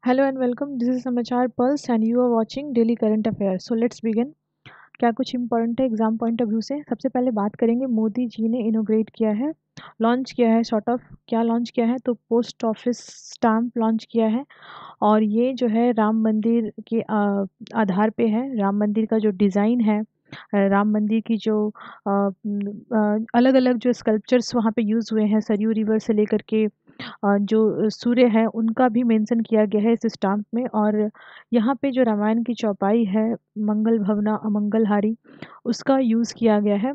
Hello and welcome. This is Samachar pulse and you are watching daily current affair. So let's begin. क्या कुछ important है exam point of view से। सबसे पहले बात करेंगे, मोदी जी ने इनोग्रेट किया है, लॉन्च किया है, सॉर्ट ऑफ क्या लॉन्च किया है, तो पोस्ट ऑफिस स्टाम्प लॉन्च किया है। और ये जो है राम मंदिर के आधार पे है। राम मंदिर का जो डिज़ाइन है, राम मंदिर की जो अलग अलग जो स्कल्पचर्स वहाँ पे यूज़ हुए हैं, सरयू रिवर से लेकर के जो सूर्य है उनका भी मेंशन किया गया है इस स्टाम्प में। और यहाँ पे जो रामायण की चौपाई है, मंगल भवना अमंगलहारी, उसका यूज़ किया गया है।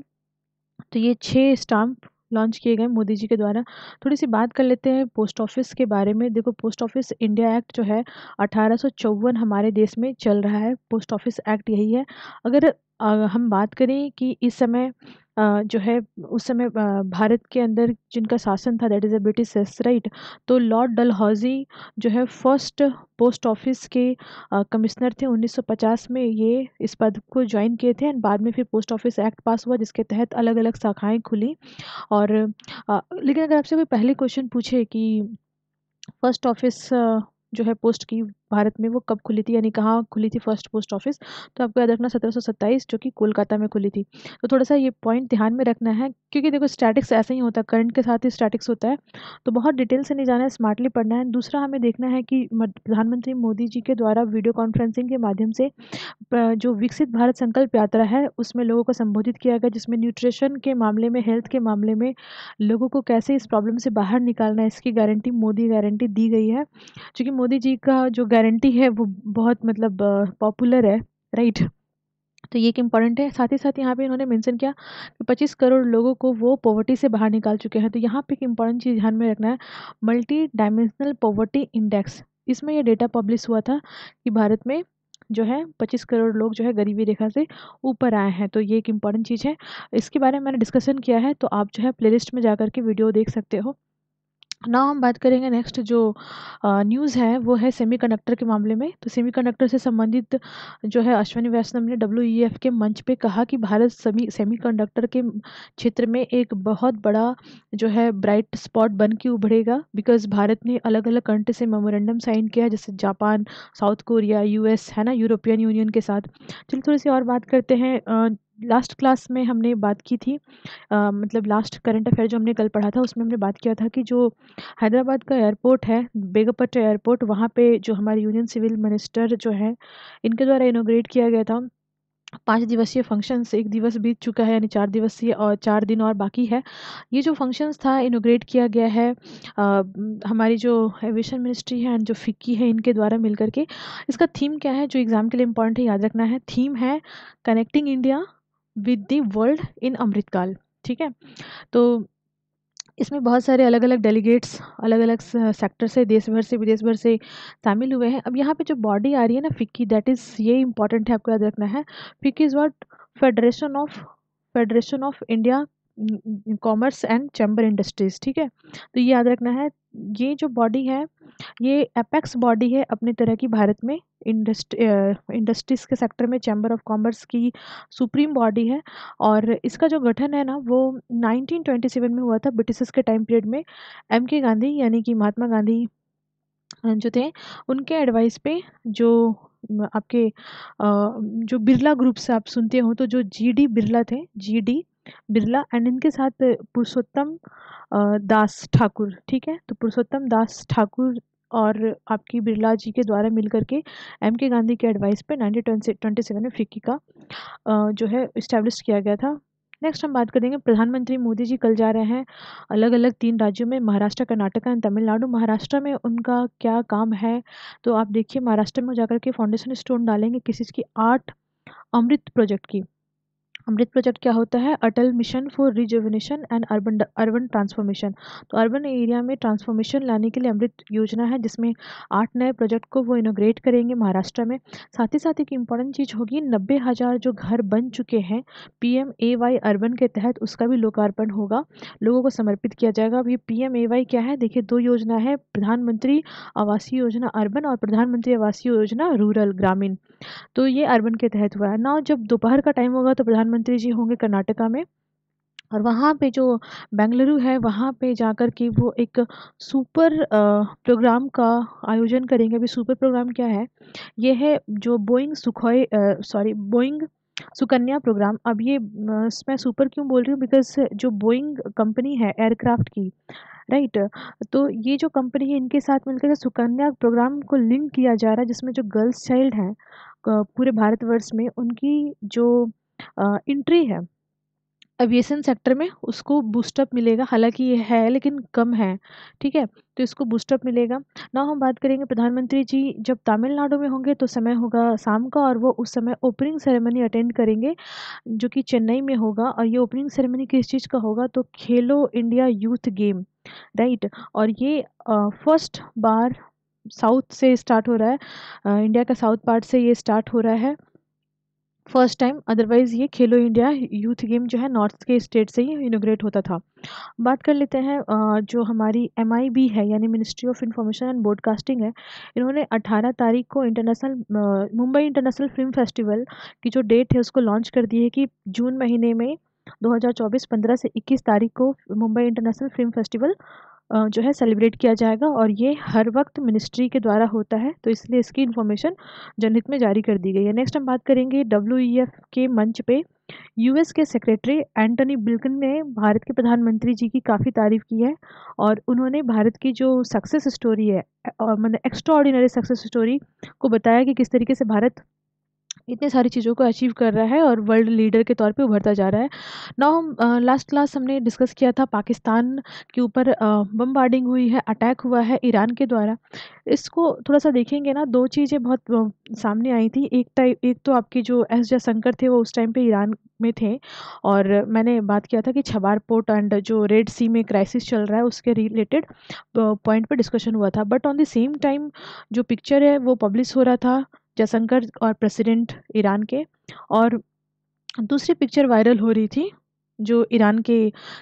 तो ये 6 स्टाम्प लॉन्च किए गए मोदी जी के द्वारा। थोड़ी सी बात कर लेते हैं पोस्ट ऑफिस के बारे में। देखो, पोस्ट ऑफिस इंडिया एक्ट जो है 1854 हमारे देश में चल रहा है। पोस्ट ऑफिस एक्ट यही है। अगर हम बात करें कि इस समय जो है उस समय भारत के अंदर जिनका शासन था, that is a British, right. तो लॉर्ड डलहौजी जो है फर्स्ट पोस्ट ऑफिस के कमिश्नर थे। 1950 में ये इस पद को ज्वाइन किए थे एंड बाद में फिर पोस्ट ऑफिस एक्ट पास हुआ जिसके तहत अलग अलग शाखाएं खुली। और लेकिन अगर आपसे कोई पहले क्वेश्चन पूछे कि फर्स्ट ऑफिस जो है पोस्ट की भारत में वो कब खुली थी, यानी कहाँ खुली थी फर्स्ट पोस्ट ऑफिस, तो आपको याद रखना 1727, जो कि कोलकाता में खुली थी। तो थोड़ा सा ये पॉइंट ध्यान में रखना है, क्योंकि देखो स्टैटिक्स ऐसा ही होता है, करंट के साथ ही स्टैटिक्स होता है। तो बहुत डिटेल से नहीं जाना है, स्मार्टली पढ़ना है। दूसरा हमें देखना है कि प्रधानमंत्री मोदी जी के द्वारा वीडियो कॉन्फ्रेंसिंग के माध्यम से जो विकसित भारत संकल्प यात्रा है उसमें लोगों को संबोधित किया गया, जिसमें न्यूट्रिशन के मामले में, हेल्थ के मामले में लोगों को कैसे इस प्रॉब्लम से बाहर निकालना है, इसकी गारंटी, मोदी गारंटी दी गई है। क्योंकि मोदी जी का जो गारंटी है वो बहुत मतलब पॉपुलर है, राइट। तो ये एक इम्पॉर्टेंट है। साथ ही साथ यहाँ पे इन्होंने मेंशन किया कि 25 करोड़ लोगों को वो पॉवर्टी से बाहर निकाल चुके हैं। तो यहाँ पे एक इम्पॉर्टेंट चीज़ ध्यान में रखना है, मल्टी डायमेंशनल पॉवर्टी इंडेक्स। इसमें ये डेटा पब्लिश हुआ था कि भारत में जो है 25 करोड़ लोग जो है गरीबी रेखा से ऊपर आए हैं। तो ये एक इम्पॉर्टेंट चीज़ है, इसके बारे में मैंने डिस्कशन किया है, तो आप जो है प्लेलिस्ट में जाकर के वीडियो देख सकते हो। ना हम बात करेंगे नेक्स्ट जो न्यूज़ है वो है सेमीकंडक्टर के मामले में। तो सेमीकंडक्टर से संबंधित जो है अश्विनी वैष्णव ने डब्ल्यूईएफ के मंच पे कहा कि भारत सेमीकंडक्टर के क्षेत्र में एक बहुत बड़ा जो है ब्राइट स्पॉट बन के उभरेगा, बिकॉज भारत ने अलग अलग कंट्री से मेमोरेंडम साइन किया है, जैसे जापान, साउथ कोरिया, यूएस, है ना, यूरोपियन यूनियन के साथ। चलिए थोड़ी सी और बात करते हैं। लास्ट क्लास में हमने बात की थी, मतलब लास्ट करंट अफेयर जो हमने कल पढ़ा था उसमें हमने बात किया था कि जो हैदराबाद का एयरपोर्ट है, बेगमपट्टा एयरपोर्ट, वहाँ पे जो हमारे यूनियन सिविल मिनिस्टर जो है इनके द्वारा इनोग्रेट किया गया था। 5 दिवसीय फंक्शंस, 1 दिवस बीत चुका है, यानी 4 दिवसीय और 4 दिन और बाकी है। ये जो फंक्शंस था इनोग्रेट किया गया है हमारी जो एविएशन मिनिस्ट्री है एंड जो फिक्की है इनके द्वारा मिलकर के। इसका थीम क्या है जो एग्जाम के लिए इम्पोर्टेंट है, याद रखना है। थीम है connecting India with the world in Amritkaal, ठीक है। तो इसमें बहुत सारे अलग अलग डेलीगेट्स अलग अलग सेक्टर से, देश भर से, विदेश भर से शामिल हुए हैं। अब यहाँ पे जो बॉडी आ रही है ना फिक्की, दैट इज़, ये इंपॉर्टेंट है, आपको याद रखना है। FICCI is what? Federation of India commerce and chamber industries, ठीक है। तो ये याद रखना है। ये जो बॉडी है ये एपेक्स बॉडी है अपनी तरह की भारत में, इंडस्ट्रीज के सेक्टर में चैम्बर ऑफ कॉमर्स की सुप्रीम बॉडी है। और इसका जो गठन है ना वो 1927 में हुआ था, ब्रिटिशर्स के टाइम पीरियड में। एम के गांधी, यानी कि महात्मा गांधी जो थे, उनके एडवाइस पे जो आपके जो बिरला ग्रुप से आप सुनते हो, तो जो जीडी बिरला थे, जीडी बिरला एंड इनके साथ पुरुषोत्तम दास ठाकुर, ठीक है। तो पुरुषोत्तम दास ठाकुर और आपकी बिरला जी के द्वारा मिलकर के एम के गांधी के एडवाइस पे 1927 में फिक्की का जो है इस्टेब्लिश किया गया था। नेक्स्ट हम बात करेंगे, प्रधानमंत्री मोदी जी कल जा रहे हैं अलग अलग 3 राज्यों में, महाराष्ट्र, कर्नाटक एंड तमिलनाडु। महाराष्ट्र में उनका क्या काम है, तो आप देखिए महाराष्ट्र में जाकर के फाउंडेशन स्टोन डालेंगे किसी चीज़ की, 8 अमृत प्रोजेक्ट की। अमृत प्रोजेक्ट क्या होता है? Atal mission for rejuvenation and urban transformation. तो अर्बन एरिया में ट्रांसफॉर्मेशन लाने के लिए अमृत योजना है, जिसमें 8 नए प्रोजेक्ट को वो इनोग्रेट करेंगे महाराष्ट्र में। साथ ही साथ एक इम्पॉर्टेंट चीज़ होगी, 90,000 जो घर बन चुके हैं PMAY अर्बन के तहत, उसका भी लोकार्पण होगा, लोगों को समर्पित किया जाएगा। अब ये PMAY क्या है? देखिए, 2 योजना है, प्रधानमंत्री आवासीय योजना अर्बन और प्रधानमंत्री आवासीय योजना रूरल, ग्रामीण। तो ये अर्बन के तहत हुआ है ना। जब दोपहर का टाइम होगा तो प्रधानमंत्री जी होंगे कर्नाटका में, और वहाँ पे जो बेंगलुरु है वहाँ पे जाकर के वो एक सुपर प्रोग्राम का आयोजन करेंगे। अभी सुपर प्रोग्राम क्या है, ये है जो बोइंग सुकन्या प्रोग्राम। अब ये मैं सुपर क्यों बोल रही हूँ, बिकॉज जो बोइंग कंपनी है एयरक्राफ्ट की, राइट, तो ये जो कंपनी है इनके साथ मिलकर सुकन्या प्रोग्राम को लिंक किया जा रहा है, जिसमें जो गर्ल्स चाइल्ड हैं पूरे भारतवर्ष में, उनकी जो एंट्री है एविएशन सेक्टर में उसको बूस्टअप मिलेगा। हालांकि ये है लेकिन कम है, ठीक है, तो इसको बूस्टअप मिलेगा ना। हम बात करेंगे प्रधानमंत्री जी जब तमिलनाडु में होंगे तो समय होगा शाम का, और वो उस समय ओपनिंग सेरेमनी अटेंड करेंगे जो कि चेन्नई में होगा। और ये ओपनिंग सेरेमनी किस चीज़ का होगा, तो खेलो इंडिया यूथ गेम, राइट। और ये फर्स्ट बार साउथ से स्टार्ट हो रहा है, इंडिया का साउथ पार्ट से ये स्टार्ट हो रहा है फर्स्ट टाइम। अदरवाइज़ ये खेलो इंडिया यूथ गेम जो है नॉर्थ के स्टेट से ही इनोग्रेट होता था। बात कर लेते हैं जो हमारी MIB है यानी ministry of information and broadcasting है, इन्होंने 18 तारीख को मुंबई इंटरनेशनल फिल्म फेस्टिवल की जो डेट है उसको लॉन्च कर दी है कि जून महीने में 2024 15 से 21 तारीख को मुंबई इंटरनेशनल फिल्म फेस्टिवल जो है सेलिब्रेट किया जाएगा। और ये हर वक्त मिनिस्ट्री के द्वारा होता है, तो इसलिए इसकी इन्फॉर्मेशन जनहित में जारी कर दी गई है। नेक्स्ट हम बात करेंगे WEF के मंच पे US के सेक्रेटरी एंटनी ब्लिंकन ने भारत के प्रधानमंत्री जी की काफ़ी तारीफ की है। और उन्होंने भारत की जो सक्सेस स्टोरी है और मतलब एक्स्ट्रा ऑर्डिनरी सक्सेस स्टोरी को बताया कि किस तरीके से भारत इतनी सारी चीज़ों को अचीव कर रहा है और वर्ल्ड लीडर के तौर पे उभरता जा रहा है। नाउ हम लास्ट क्लास हमने डिस्कस किया था पाकिस्तान के ऊपर बमबार्डिंग हुई है, अटैक हुआ है ईरान के द्वारा। इसको थोड़ा सा देखेंगे ना, दो चीज़ें बहुत सामने आई थी। एक तो आपकी जो एस जयशंकर थे वो उस टाइम पे ईरान में थे, और मैंने बात किया था कि छबार पोर्ट एंड जो रेड सी में क्राइसिस चल रहा है उसके रिलेटेड पॉइंट पे डिस्कशन हुआ था। But on the same time जो पिक्चर है वो पब्लिश हो रहा था जयशंकर और प्रेसिडेंट ईरान के, और दूसरी पिक्चर वायरल हो रही थी जो ईरान के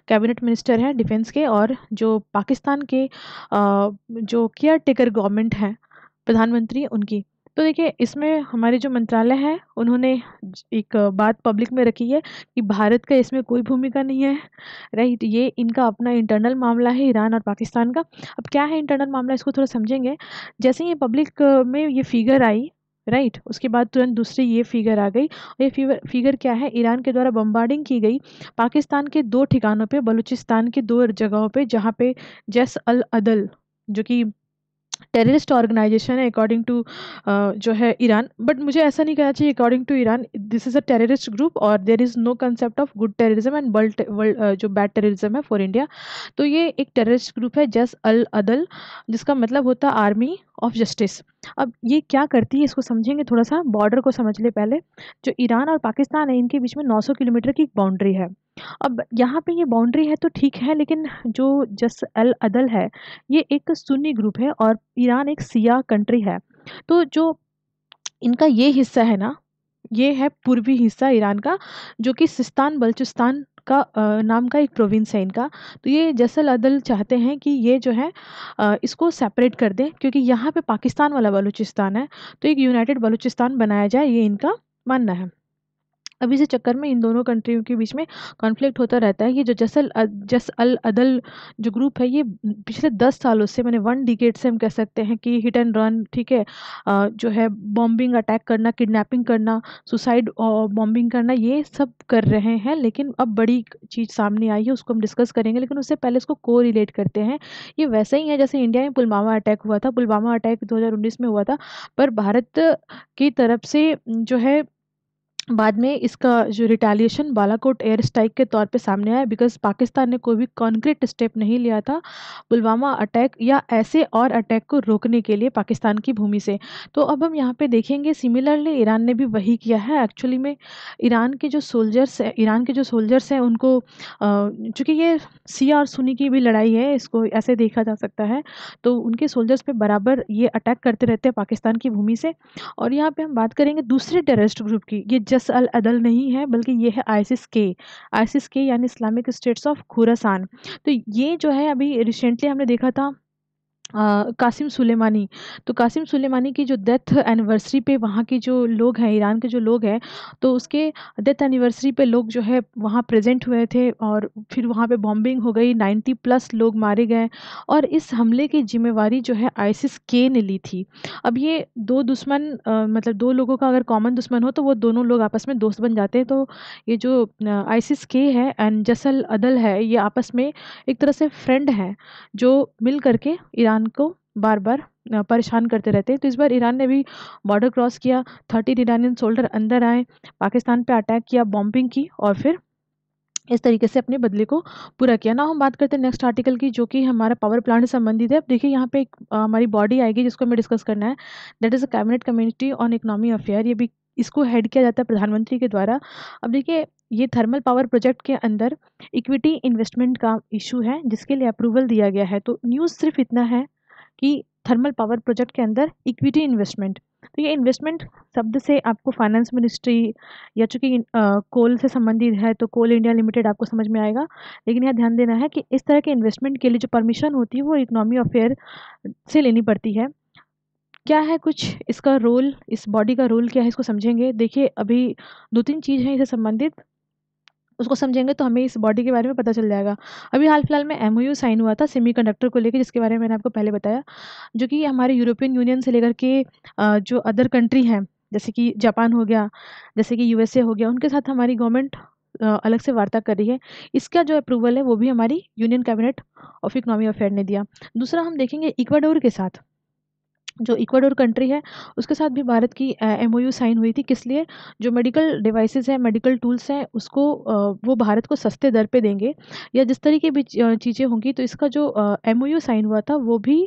कैबिनेट मिनिस्टर हैं डिफेंस के, और जो पाकिस्तान के जो केयर टेकर गवर्नमेंट है प्रधानमंत्री उनकी। तो देखिए इसमें हमारे जो मंत्रालय है उन्होंने एक बात पब्लिक में रखी है कि भारत का इसमें कोई भूमिका नहीं है, राइट। ये इनका अपना इंटरनल मामला है ईरान और पाकिस्तान का। अब क्या है इंटरनल मामला, इसको थोड़ा समझेंगे। जैसे ही पब्लिक में ये फिगर आई, राइट, उसके बाद तुरंत दूसरी ये फिगर आ गई। और ये फिगर क्या है, ईरान के द्वारा बम्बार्डिंग की गई पाकिस्तान के 2 ठिकानों पे, बलूचिस्तान के 2 जगहों पे, जहाँ पे जैस अल अदल जो कि टेररिस्ट ऑर्गेनाइजेशन है अकॉर्डिंग टू जो है ईरान। बट मुझे ऐसा नहीं कहना चाहिए according to Iran, this is a terrorist group और there is no concept of good terrorism and जो बैड टेररिज्म है फॉर इंडिया। तो ये एक टेररिस्ट ग्रुप है जैस अल अदल, जिसका मतलब होता है आर्मी ऑफ जस्टिस। अब ये क्या करती है इसको समझेंगे, थोड़ा सा बॉर्डर को समझ ले पहले। जो ईरान और पाकिस्तान है इनके बीच में 900 किलोमीटर की बाउंड्री है। अब यहाँ पे ये बाउंड्री है तो ठीक है, लेकिन जो जस अल अदल है ये एक सुन्नी ग्रुप है और ईरान एक शिया कंट्री है। तो जो इनका ये हिस्सा है ना, ये है पूर्वी हिस्सा ईरान का, जो कि सिस्तान बलूचिस्तान का नाम का एक प्रोविंस है इनका। तो ये जसल अदल चाहते हैं कि ये जो है इसको सेपरेट कर दें, क्योंकि यहाँ पे पाकिस्तान वाला बलूचिस्तान है, तो एक यूनाइटेड बलूचिस्तान बनाया जाए, ये इनका मानना है। अब इसी चक्कर में इन दोनों कंट्रियों के बीच में कॉन्फ्लिक्ट होता रहता है। ये जो जस अल अदल जो ग्रुप है ये पिछले 10 सालों से, मैंने 1 डिकेड से हम कह सकते हैं कि हिट एंड रन, ठीक है, जो है बॉम्बिंग अटैक करना, किडनैपिंग करना, सुसाइड और बॉम्बिंग करना, ये सब कर रहे हैं। लेकिन अब बड़ी चीज़ सामने आई है, उसको हम डिस्कस करेंगे, लेकिन उससे पहले इसको को रिलेट करते हैं। ये वैसा ही है जैसे इंडिया में पुलवामा अटैक हुआ था। पुलवामा अटैक 2019 में हुआ था, पर भारत की तरफ से जो है बाद में इसका जो रिटेलिएशन बालाकोट एयर स्ट्राइक के तौर पे सामने आया, बिकॉज पाकिस्तान ने कोई भी कॉन्क्रीट स्टेप नहीं लिया था पुलवामा अटैक या ऐसे और अटैक को रोकने के लिए पाकिस्तान की भूमि से। तो अब हम यहाँ पे देखेंगे सिमिलरली ईरान ने भी वही किया है। एक्चुअली में ईरान के जो सोल्जर्स हैं उनको चूँकि ये शिया और सुन्नी की भी लड़ाई है, इसको ऐसे देखा जा सकता है, तो उनके सोल्जर्स पे बराबर ये अटैक करते रहते हैं पाकिस्तान की भूमि से। और यहाँ पे हम बात करेंगे दूसरे टेररिस्ट ग्रुप की। ये जस अल अदल नहीं है, बल्कि ये है आईसिस के यानी इस्लामिक स्टेट्स ऑफ खुरासान। तो ये जो है अभी रिसेंटली हमने देखा था कासिम सुलेमानी। तो कासिम सुलेमानी की जो डेथ एनिवर्सरी पे वहाँ के जो लोग हैं, ईरान के जो लोग हैं, तो उसके डेथ एनिवर्सरी पे लोग जो है वहाँ प्रेजेंट हुए थे और फिर वहाँ पे बॉम्बिंग हो गई, 90 प्लस लोग मारे गए और इस हमले की जिम्मेवारी जो है आईसिस के ने ली थी। अब ये दो दुश्मन मतलब दो लोगों का अगर कॉमन दुश्मन हो तो वो दोनों लोग आपस में दोस्त बन जाते हैं। तो ये जो आईसिस के है एंड जसल अदल है, ये आपस में एक तरह से फ्रेंड हैं जो मिल करके ईरान को बार-बार परेशान करते रहते हैं। तो इस बार ईरान ने भी बॉर्डर क्रॉस किया, 30 ईरानियन सोल्जर अंदर आए, पाकिस्तान पे अटैक किया, बॉम्बिंग की और फिर इस तरीके से अपने बदले को पूरा किया। नाउ हम बात करते हैं नेक्स्ट आर्टिकल की, जो कि हमारा पावर प्लांट से संबंधित है। अब देखिए यहाँ पे एक हमारी बॉडी आएगी जिसको हमें डिस्कस करना है, that is a cabinet committee on economy affair. ये भी इसको हेड किया जाता है प्रधानमंत्री के द्वारा। अब देखिए ये थर्मल पावर प्रोजेक्ट के अंदर इक्विटी इन्वेस्टमेंट का इशू है जिसके लिए अप्रूवल दिया गया है। तो न्यूज़ सिर्फ इतना है कि थर्मल पावर प्रोजेक्ट के अंदर इक्विटी इन्वेस्टमेंट, तो ये इन्वेस्टमेंट शब्द से आपको फाइनेंस मिनिस्ट्री या चूंकि कोल से संबंधित है तो कोल इंडिया लिमिटेड आपको समझ में आएगा। लेकिन यहाँ ध्यान देना है कि इस तरह के इन्वेस्टमेंट के लिए जो परमिशन होती है वो इकोनॉमी अफेयर से लेनी पड़ती है। क्या है कुछ इसका रोल, इस बॉडी का रोल क्या है, इसको समझेंगे। देखिए अभी दो तीन चीज़ हैं इससे संबंधित, उसको समझेंगे तो हमें इस बॉडी के बारे में पता चल जाएगा। अभी हाल फिलहाल में एमओयू साइन हुआ था सेमीकंडक्टर को लेके, जिसके बारे में मैंने आपको पहले बताया, जो कि हमारे यूरोपियन यूनियन से लेकर के जो अदर कंट्री हैं जैसे कि जापान हो गया, जैसे कि यूएसए हो गया, उनके साथ हमारी गवर्नमेंट अलग से वार्ता कर रही है। इसका जो अप्रूवल है वो भी हमारी union cabinet of economy affair ने दिया। दूसरा हम देखेंगे इक्वाडोर के साथ, जो इक्वाडोर कंट्री है उसके साथ भी भारत की एमओयू साइन हुई थी। किस लिए? जो मेडिकल डिवाइसेस हैं, मेडिकल टूल्स हैं, उसको वो भारत को सस्ते दर पे देंगे या जिस तरीके भी चीज़ें होंगी। तो इसका जो एमओयू साइन हुआ था वो भी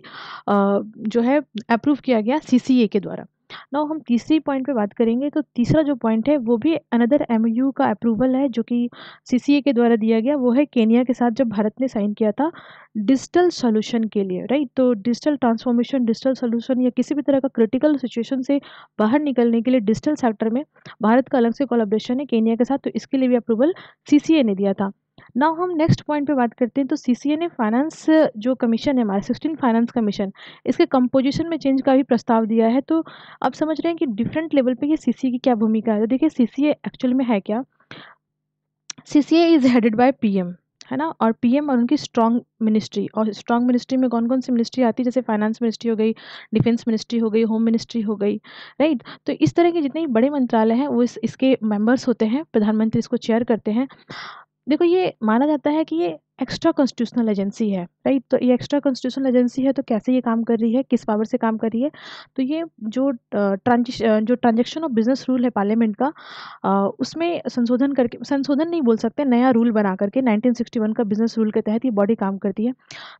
जो है अप्रूव किया गया सीसीए के द्वारा। नाउ हम तीसरी पॉइंट पे बात करेंगे। तो तीसरा जो पॉइंट है वो भी अनदर एमओयू का अप्रूवल है जो कि सीसीए के द्वारा दिया गया। वो है केनिया के साथ जब भारत ने साइन किया था डिजिटल सॉल्यूशन के लिए, राइट। तो डिजिटल ट्रांसफॉर्मेशन, डिजिटल सॉल्यूशन या किसी भी तरह का क्रिटिकल सिचुएशन से बाहर निकलने के लिए डिजिटल सेक्टर में भारत का अलग से कोलैबोरेशन है केनिया के साथ। तो इसके लिए भी अप्रूवल सीसीए ने दिया था। नाउ हम नेक्स्ट पॉइंट पे बात करते हैं। तो सीसीए ने फाइनेंस जो कमीशन है हमारा 16 फाइनेंस कमीशन, इसके कंपोजिशन में चेंज का भी प्रस्ताव दिया है। तो आप समझ रहे हैं कि डिफरेंट लेवल पे ये सीसीए की क्या भूमिका है। तो देखिए सीसीए एक्चुअल में है क्या। CCA is headed by PM, है ना, और पीएम और उनकी स्ट्रॉन्ग मिनिस्ट्री। और स्ट्रॉन्ग मिनिस्ट्री में कौन कौन सी मिनिस्ट्री आती है, जैसे फाइनेंस मिनिस्ट्री हो गई, डिफेंस मिनिस्ट्री हो गई, होम मिनिस्ट्री हो गई, राइट। तो इस तरह के जितने भी बड़े मंत्रालय हैं वो इसके मेंबर्स होते हैं, प्रधानमंत्री इसको चेयर करते हैं। देखो ये माना जाता है कि ये एक्स्ट्रा कॉन्स्टिट्यूशनल एजेंसी है, राइट। तो ये एक्स्ट्रा कॉन्स्टिट्यूशनल एजेंसी है तो कैसे ये काम कर रही है, किस पावर से काम कर रही है। तो ये जो ट्रांजेक्शन ऑफ बिजनेस रूल है पार्लियामेंट का, उसमें संशोधन करके, संशोधन नहीं बोल सकते, नया रूल बना करके 1961 का बिजनेस रूल के तहत ये बॉडी काम करती है।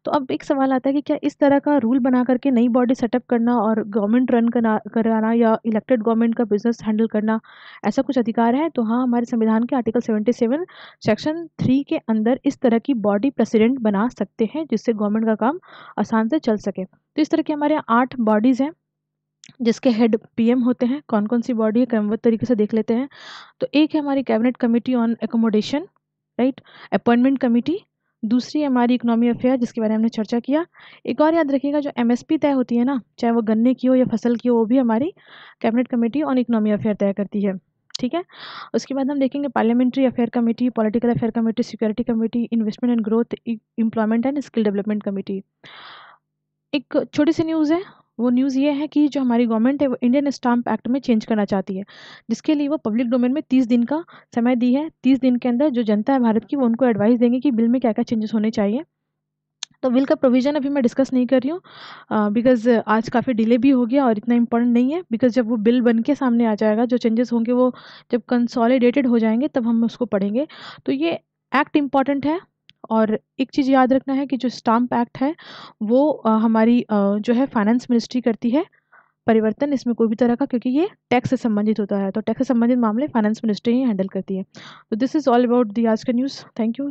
तो अब एक सवाल आता है कि क्या इस तरह का रूल बना करके नई बॉडी सेटअप करना और गवर्नमेंट रन कराना या इलेक्टेड गवर्नमेंट का बिजनेस हैंडल करना, ऐसा कुछ अधिकार है? तो हाँ, हमारे संविधान के आर्टिकल 77 सेक्शन 3 के अंदर इस तरह की बॉडी प्रेसिडेंट बना सकते हैं जिससे गवर्नमेंट का काम आसान से चल सके। तो इस तरह के हमारे 8 बॉडीज़ हैं जिसके हेड पीएम होते हैं। कौन कौन सी बॉडी है क्रमबद्ध तरीके से देख लेते हैं। तो एक है हमारी cabinet committee on accommodation, right, appointment committee. दूसरी है हमारी इकोनॉमी अफेयर जिसके बारे में हमने चर्चा किया। एक और याद रखिएगा, जो एमएसपी तय होती है ना, चाहे वो गन्ने की हो या फसल की हो, वो भी हमारी cabinet committee on economy affair तय करती है, ठीक है। उसके बाद हम देखेंगे parliamentary affair committee, political affair committee, security committee, investment and growth, employment and skill development committee. एक छोटी सी न्यूज़ है, वो न्यूज़ ये है कि जो हमारी गवर्नमेंट है वो इंडियन स्टाम्प एक्ट में चेंज करना चाहती है, जिसके लिए वो पब्लिक डोमेन में 30 दिन का समय दी है। 30 दिन के अंदर जो जनता है भारत की वो उनको एडवाइस देंगे कि बिल में क्या क्या चेंजेस होने चाहिए। तो बिल का प्रोविज़न अभी मैं डिस्कस नहीं कर रही हूँ बिकॉज़ आज काफ़ी डिले भी हो गया और इतना इम्पोर्टेंट नहीं है। बिकॉज़ जब वो बिल बन के सामने आ जाएगा, जो चेंजेस होंगे वो जब कंसोलिडेटेड हो जाएंगे तब हम उसको पढ़ेंगे। तो ये एक्ट इम्पॉर्टेंट है। और एक चीज़ याद रखना है कि जो स्टाम्प एक्ट है वो हमारी जो है फाइनेंस मिनिस्ट्री करती है परिवर्तन इसमें कोई भी तरह का, क्योंकि ये टैक्स से संबंधित होता है। तो टैक्स से संबंधित मामले फाइनेंस मिनिस्ट्री ही हैंडल करती है। तो this is all about the आज का न्यूज़। Thank you.